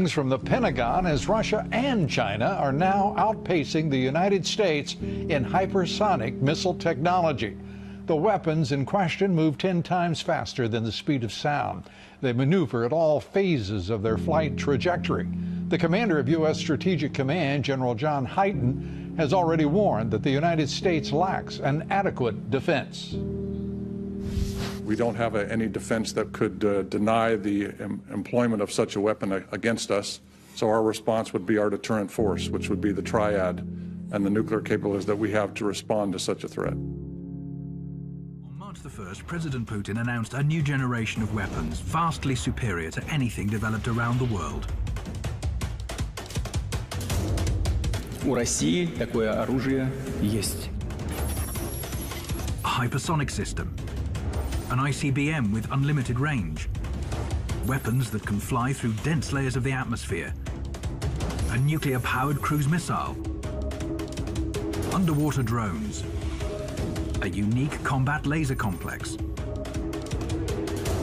warnings from the Pentagon as Russia and China are now outpacing the United States in hypersonic missile technology. The weapons in question move 10 times faster than the speed of sound. They maneuver at all phases of their flight trajectory. The commander of U.S. Strategic Command, General John Hyten, has already warned that the United States lacks an adequate defense. We don't have any defense that could deny the employment of such a weapon against us. So our response would be our deterrent force, which would be the triad and the nuclear capabilities that we have to respond to such a threat. On March the 1st, President Putin announced a new generation of weapons vastly superior to anything developed around the world. У России такое оружие есть. A hypersonic system, an ICBM with unlimited range, weapons that can fly through dense layers of the atmosphere, a nuclear-powered cruise missile, underwater drones, a unique combat laser complex.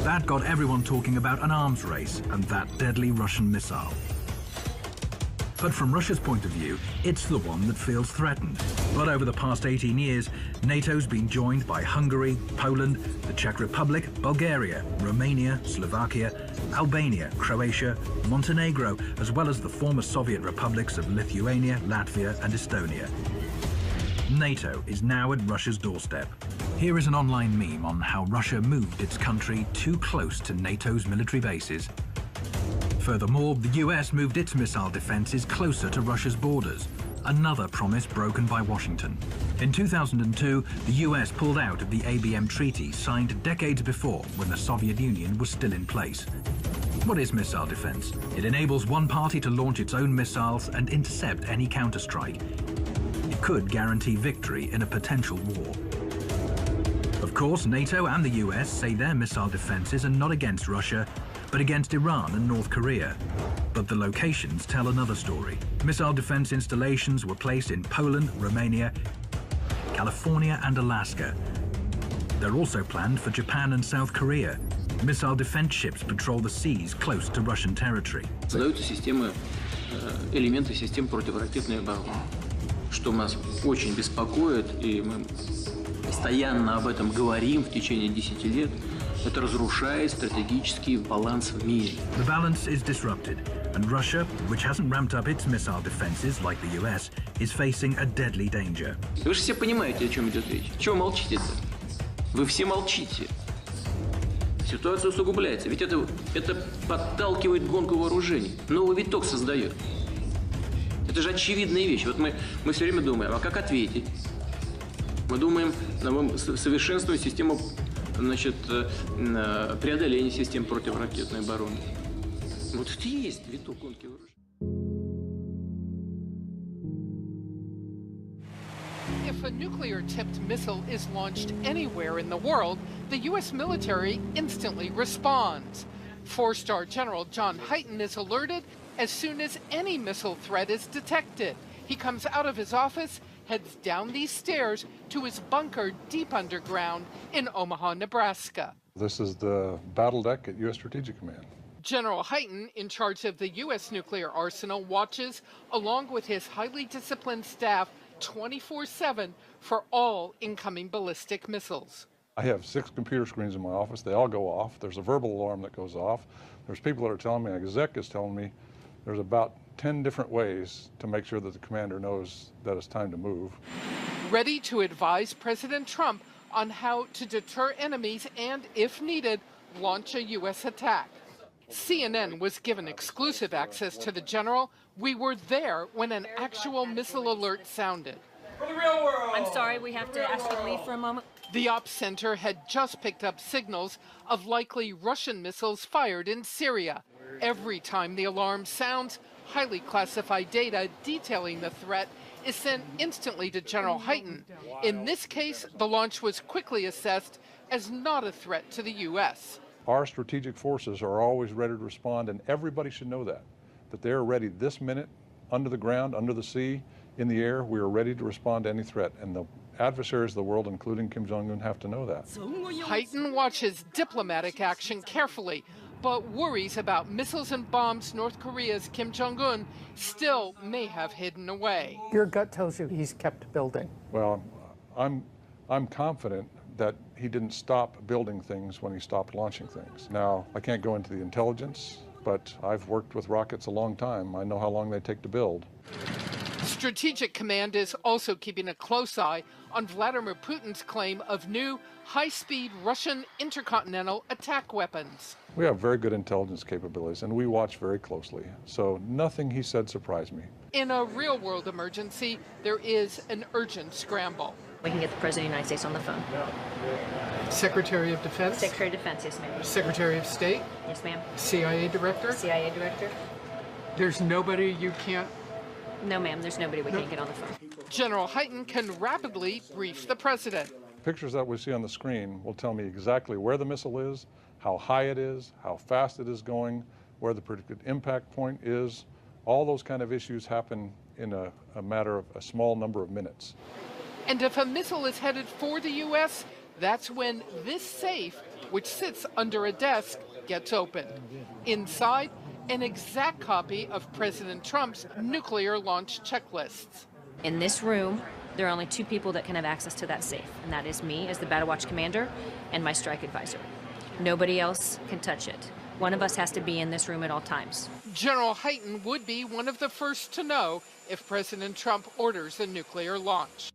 That got everyone talking about an arms race and that deadly Russian missile. But from Russia's point of view, it's the one that feels threatened. But over the past 18 years, NATO's been joined by Hungary, Poland, the Czech Republic, Bulgaria, Romania, Slovakia, Albania, Croatia, Montenegro, as well as the former Soviet republics of Lithuania, Latvia, and Estonia. NATO is now at Russia's doorstep. Here is an online meme on how Russia moved its country too close to NATO's military bases. Furthermore, the US moved its missile defenses closer to Russia's borders, another promise broken by Washington. In 2002, the US pulled out of the ABM treaty signed decades before when the Soviet Union was still in place. What is missile defense? It enables one party to launch its own missiles and intercept any counterstrike. It could guarantee victory in a potential war. Of course, NATO and the US say their missile defenses are not against Russia, but against Iran and North Korea. But the locations tell another story. Missile defense installations were placed in Poland, Romania, California, and Alaska. They're also planned for Japan and South Korea. Missile defense ships patrol the seas close to Russian territory. Создаются системы, элементы систем противоракетной обороны, что нас очень беспокоит, и мы постоянно об этом говорим в течение 10 лет. Это разрушает стратегический баланс в мире. The balance is disrupted, and Russia, which hasn't ramped up its missile defenses like the US, is facing a deadly danger. Вы же все понимаете, о чем идет речь. Чего молчите-то? Вы все молчите. Ситуация усугубляется, ведь это подталкивает гонку вооружений, новый виток создает. Это же очевидная вещь. Вот мы все время думаем, а как ответить? Мы думаем, совершенствовать систему, значит, преодоление систем противоракетной обороны. Вот это и есть виток гонки вооружений. If a nuclear-tipped missile is launched anywhere in the world, the U.S. military instantly responds. Four-star General John Hyten is alerted as soon as any missile threat is detected. He comes out of his office, heads down these stairs to his bunker deep underground in Omaha, Nebraska. This is the battle deck at U.S. Strategic Command. General Hyten, in charge of the U.S. nuclear arsenal, watches, along with his highly disciplined staff, 24/7 for all incoming ballistic missiles. I have 6 computer screens in my office. They all go off. There's a verbal alarm that goes off. There's people that are telling me, an exec is telling me, there's about 10 different ways to make sure that the commander knows that it's time to move. Ready to advise President Trump on how to deter enemies and, if needed, launch a U.S. attack. CNN was given exclusive access to the general. We were there when an actual missile alert sounded. For the real world. I'm sorry, we have to ask you to leave for a moment. The ops center had just picked up signals of likely Russian missiles fired in Syria. Every time the alarm sounds, highly classified data detailing the threat is sent instantly to General Hyten. In this case, the launch was quickly assessed as not a threat to the U.S. Our strategic forces are always ready to respond, and everybody should know that they're ready this minute, under the ground, under the sea, in the air. We are ready to respond to any threat, and the adversaries of the world, including Kim Jong-un, have to know that. Hyten watches diplomatic action carefully. but worries about missiles and bombs North Korea's Kim Jong-un still may have hidden away. Your gut tells you he's kept building. Well, I'm confident that he didn't stop building things when he stopped launching things. Now, I can't go into the intelligence, but I've worked with rockets a long time. I know how long they take to build. Strategic Command is also keeping a close eye on Vladimir Putin's claim of new high-speed Russian intercontinental attack weapons. We have very good intelligence capabilities, and we watch very closely. So nothing he said surprised me. In a real-world emergency, there is an urgent scramble. We can get the President of the United States on the phone. Secretary of Defense? Secretary of Defense, yes, ma'am. Secretary of State? Yes, ma'am. CIA Director? CIA Director? There's nobody you can't... No, ma'am, there's nobody we can't get on the phone. General Hyten can rapidly brief the President. Pictures that we see on the screen will tell me exactly where the missile is, how high it is, how fast it is going, where the predicted impact point is. All those kind of issues happen in a matter of a small number of minutes. And if a missile is headed for the U.S., that's when this safe, which sits under a desk, gets opened. Inside, an exact copy of President Trump's nuclear launch checklists. In this room, there are only two people that can have access to that safe, and that is me as the Battle Watch Commander and my strike advisor. Nobody else can touch it. One of us has to be in this room at all times. General Hyten would be one of the first to know if President Trump orders a nuclear launch.